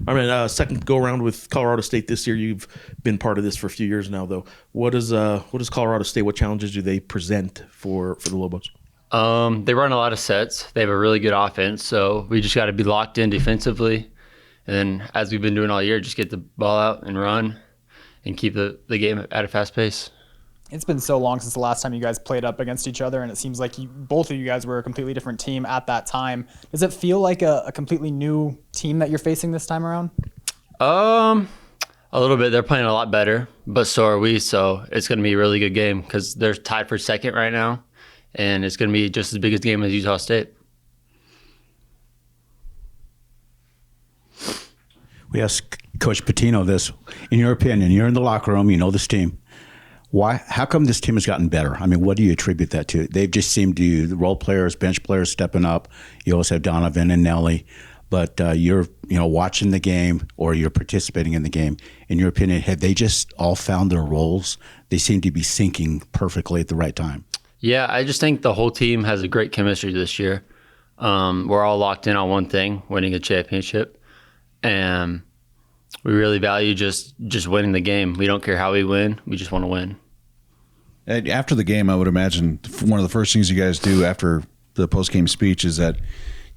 I mean, second go around with Colorado State this year. You've been part of this for a few years now, though. What does Colorado State? What challenges do they present for the Lobos? They run a lot of sets. They have a really good offense, so we just got to be locked in defensively. And then, as we've been doing all year, just get the ball out and run and keep the game at a fast pace. It's been so long since the last time you guys played up against each other, and it seems like both of you guys were a completely different team at that time. Does it feel like a completely new team that you're facing this time around? A little bit. They're playing a lot better, but so are we. So it's going to be a really good game because they're tied for second right now, and it's going to be just as big a game as Utah State. We asked Coach Pitino this. In your opinion, you're in the locker room, you know this team. How come this team has gotten better? I mean, what do you attribute that to? They've just seemed to, the role players, bench players stepping up. You also have Donovan and Nelly. But you're watching the game or you're participating in the game. In your opinion, have they just all found their roles? They seem to be syncing perfectly at the right time. Yeah, I just think the whole team has a great chemistry this year. We're all locked in on one thing, winning a championship. And we really value just winning the game. We don't care how we win. We just want to win. After the game, I would imagine one of the first things you guys do after the post-game speech is that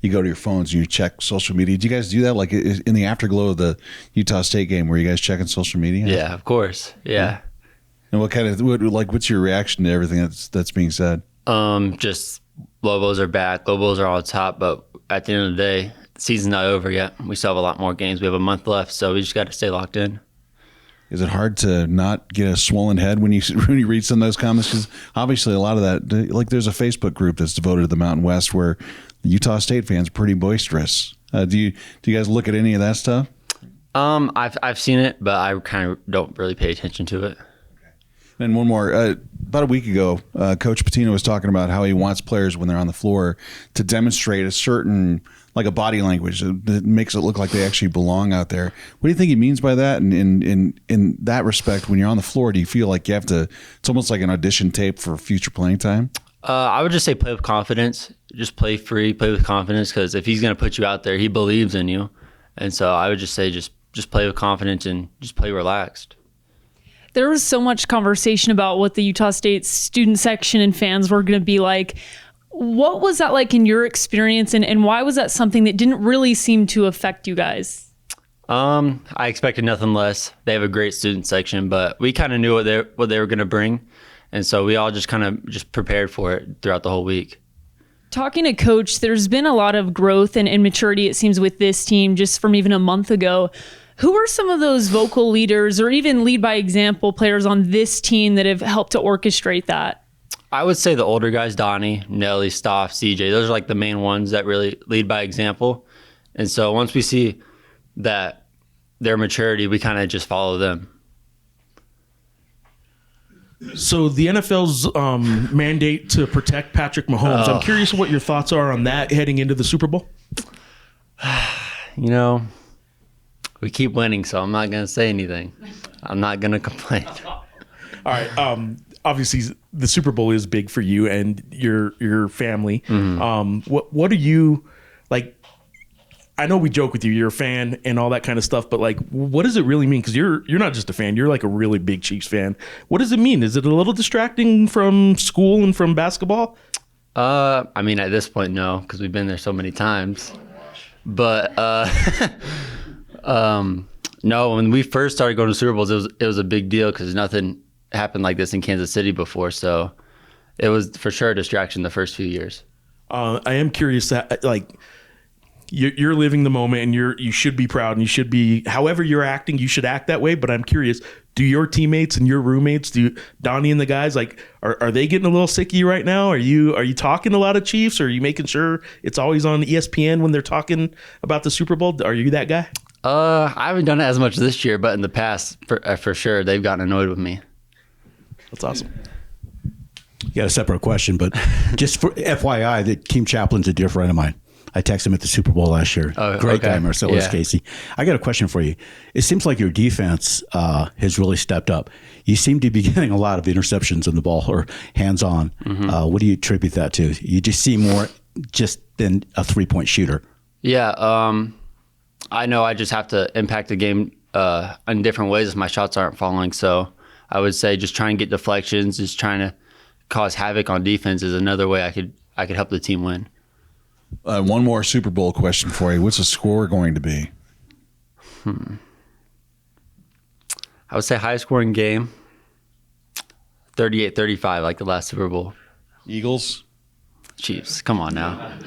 you go to your phones and you check social media. Do you guys do that like in the afterglow of the Utah State game? Were you guys checking social media? Yeah, of course. Yeah. And what's your reaction to everything that's being said? Just Lobos are back. Lobos are on top. But at the end of the day, the season's not over yet. We still have a lot more games. We have a month left, so we just got to stay locked in. Is it hard to not get a swollen head when you read some of those comments? Because obviously a lot of that, like there's a Facebook group that's devoted to the Mountain West where the Utah State fans are pretty boisterous. Do you guys look at any of that stuff? I've seen it, but I kind of don't really pay attention to it. And one more. About a week ago, Coach Pitino was talking about how he wants players when they're on the floor to demonstrate a certain, like a body language that makes it look like they actually belong out there. What do you think he means by that? And in that respect, when you're on the floor, do you feel like you have to, it's almost like an audition tape for future playing time? I would just say play with confidence. Just play free, play with confidence, because if he's going to put you out there, he believes in you. And so I would just say just play with confidence and just play relaxed. There was so much conversation about what the Utah State student section and fans were going to be like. What was that like in your experience, and why was that something that didn't really seem to affect you guys? I expected nothing less. They have a great student section, but we kind of knew what they were going to bring, and so we all just kind of just prepared for it throughout the whole week. Talking to Coach, there's been a lot of growth and maturity, it seems, with this team just from even a month ago. Who are some of those vocal leaders or even lead by example players on this team that have helped to orchestrate that? I would say the older guys, Donnie, Nelly, Stoff, CJ, those are like the main ones that really lead by example. And so once we see that their maturity, we kind of just follow them. So the NFL's mandate to protect Patrick Mahomes, I'm curious what your thoughts are on that heading into the Super Bowl. We keep winning, so I'm not going to say anything. I'm not going to complain. All right. Obviously, the Super Bowl is big for you and your family. Mm-hmm. What are you like? I know we joke with you. You're a fan and all that kind of stuff, but like, what does it really mean? Because you're not just a fan. You're like a really big Chiefs fan. What does it mean? Is it a little distracting from school and from basketball? I mean, at this point, no, because we've been there so many times. But no, when we first started going to Super Bowls, it was a big deal because nothing happened like this in Kansas City before. So it was for sure a distraction the first few years. I am curious that like you're living the moment and you should be proud and you should be, however you're acting, you should act that way. But I'm curious, do your teammates and your roommates, Donnie and the guys, like, are they getting a little sick of you right now? Are you talking a lot of Chiefs? Or are you making sure it's always on ESPN when they're talking about the Super Bowl? Are you that guy? I haven't done it as much this year, but in the past, for sure, they've gotten annoyed with me. That's awesome. You got a separate question, but just for FYI, the team chaplain's a dear friend of mine. I texted him at the Super Bowl last year. Great guy, Marcellus Casey. I got a question for you. It seems like your defense has really stepped up. You seem to be getting a lot of interceptions in the ball or hands-on. Mm-hmm. What do you attribute that to? You just seem more just than a three-point shooter. Yeah, I know I just have to impact the game in different ways if my shots aren't falling. So I would say just trying to get deflections, just trying to cause havoc on defense is another way I could help the team win. One more Super Bowl question for you. What's the score going to be? I would say high scoring game, 38-35, like the last Super Bowl. Eagles? Chiefs, come on now.